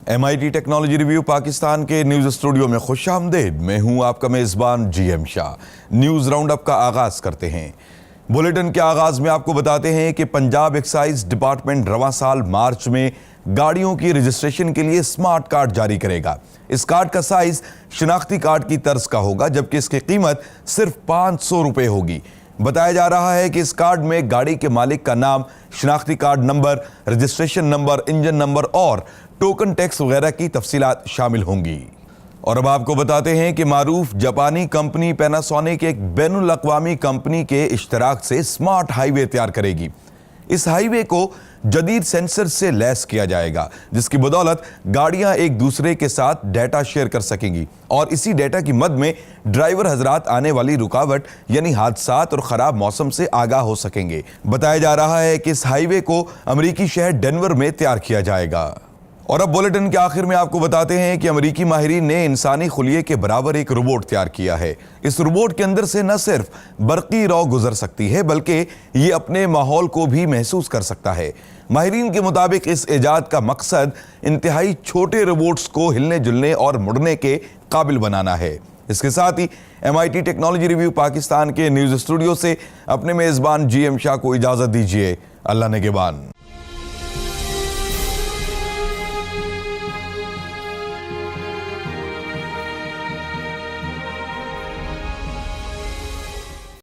MIT technology review Pakistan के news studio में खुशामदीद। मैं हूं आपका मेज़बान GM Shah. News round up का आगाज़ करते हैं। बुलेटिन के आगाज़ में आपको बताते हैं कि पंजाब एक्साइज डिपार्टमेंट रवां साल मार्च में गाड़ियों की रजिस्ट्रेशन के लिए स्मार्ट कार्ड जारी करेगा। इस कार्ड का साइज शनाख्ती कार्ड की तर्ज का होगा, जबकि इसकी कीमत सिर्फ 500 रुपये होगी। बताया जा रहा है कि इस कार्ड में गाड़ी के मालिक का नाम, शनाख्ती card number, registration number, engine number और टोकन टैक्स वगैरह की तफसीलात शामिल होंगी। और अब आपको बताते हैं कि मारूफ जापानी कंपनी पैनासोनिक एक बैनुल अक़वामी कंपनी के इश्तराक से स्मार्ट हाईवे तैयार करेगी। इस हाईवे को जदीद सेंसर से लैस किया जाएगा, जिसकी बदौलत गाड़ियां एक दूसरे के साथ डेटा शेयर कर सकेंगी और इसी डेटा की मद में ड्राइवर हजरात आने वाली रुकावट यानी हादसात और ख़राब मौसम से आगाह हो सकेंगे। बताया जा रहा है कि इस हाईवे को अमरीकी शहर डेनवर में तैयार किया जाएगा। और अब बुलेटिन के आखिर में आपको बताते हैं कि अमरीकी माहिरीन ने इंसानी खुलिये के बराबर एक रोबोट तैयार किया है। इस रोबोट के अंदर से न सिर्फ बरकी रौ गुजर सकती है, बल्कि ये अपने माहौल को भी महसूस कर सकता है। माहिरीन के मुताबिक इस इजाद का मकसद इंतहाई छोटे रोबोट्स को हिलने जुलने और मुड़ने के काबिल बनाना है। इसके साथ ही MIT टेक्नोलॉजी रिव्यू पाकिस्तान के न्यूज़ स्टूडियो से अपने मेज़बान GM शाह को इजाज़त दीजिए। अल्लाह नेगेबान।